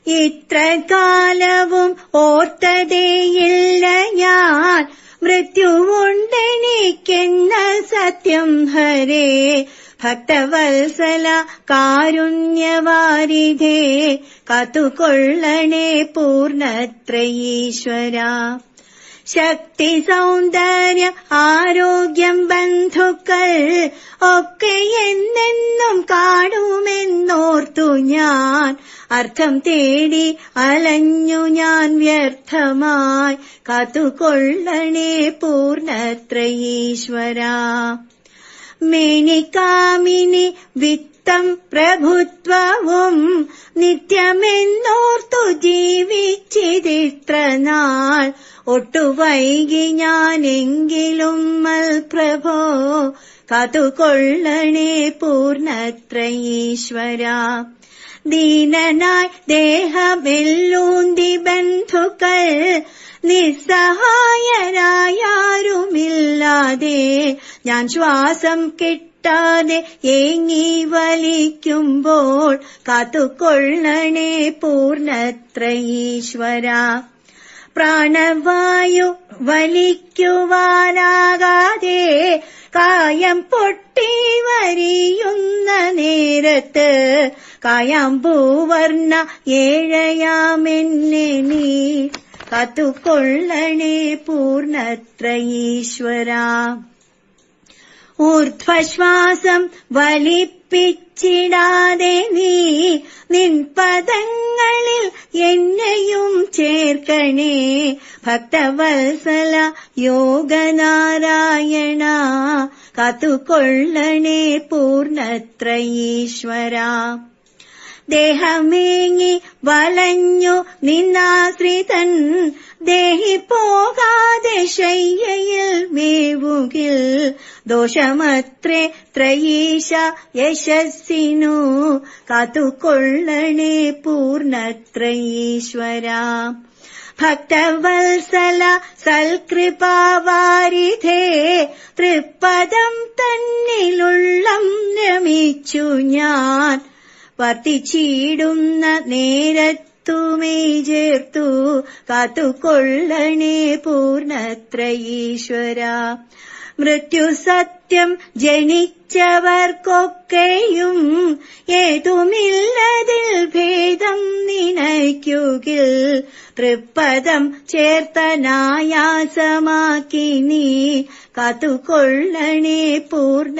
ഇത്ര കാലവും ഓർത്തതേയില്ല ഞാൻ മൃത്യുവുണ്ടെനിക്കെന്ന സത്യം ഹരേ. ഭക്തവത്സല കാരുണ്യവാരിധേ കാത്തുകൊള്ളണേ പൂർണ്ണത്രയീശ്വര. ശക്തി സൗന്ദര്യ ആരോഗ്യം ബന്ധുക്കൾ ഒക്കെ എന്നെന്നും കാണുമെന്നോർത്തു ഞാൻ അർത്ഥം തേടി അലഞ്ഞു ഞാൻ വ്യർത്ഥമായി കാത്തുകൊള്ളണേ പൂർണ്ണത്രയീശ്വര. മേനികാമിനി വിത്തം പ്രഭുത്വവും നിത്യമെന്നോർത്തു ജീവിച്ചിതിത്ര നാൾ ഒട്ടുവൈകി ഞാനെങ്കിലും മൽപ്രഭോ കാത്തുകൊള്ളണേ പൂർണ്ണത്രയീശ്വര. ദീനനായി ദേഹമെല്ലൂന്തി ബന്ധുക്കൾ നിസ്സഹായരായാരുമില്ലാതെ ഞാൻ ശ്വാസം കിട്ടാതെ ഏങ്ങി വലിക്കുമ്പോൾ കാത്തുകൊള്ളണേ പൂർണ്ണത്രയീശ്വര. പ്രാണവായു വലിക്കുവാനാകാതെ കായം പൊട്ടി വരിയുന്ന നേരത്ത് കായാമ്പൂവർണ്ണ ഏഴയാമെന്നെ നീ കാത്തുകൊള്ളണേ പൂർണ്ണത്രയീശ്വര. ഊർധ്വശ്വാസം വലിപ്പിച്ചിടാതെ നീ നിൻ പദങ്ങളിൽ എന്നെയും ചേർക്കണേ ഭക്തവത്സല യോഗനാരായണ കാത്തുകൊള്ളണേ പൂർണ്ണത്രയീശ്വര. ദേഹമേങ്ങി വലഞ്ഞു നിന്നാശ്രിതൻ ദേഹി പോകാതെ ശയ്യയിൽ മേവുകിൽ ദോഷമത്രേ ത്രയീശ യശസ്സിനു കാത്തുകൊള്ളണേ പൂർണ്ണത്രയീശ്വര. ഭക്തവത്സല സൽകൃപാവാരിധേ തൃപ്പദം തന്നിലുള്ളം രമിച്ചു ഞാൻ വർത്തിച്ചിടുന്ന നേരത്തുമേ ചേർത്തു കാത്തുകൊള്ളണേ പൂർണ്ണത്രയീശ്വര. മൃത്യുസത്യം ജനിച്ചവർക്കൊക്കെയും ഏതുമില്ലതിൽ ഭേദം നിനയ്ക്കുകിൽ തൃപ്പദം ചേർത്തനായാസമാക്കി നീ കാത്തുകൊള്ളണേ പൂർണ്ണ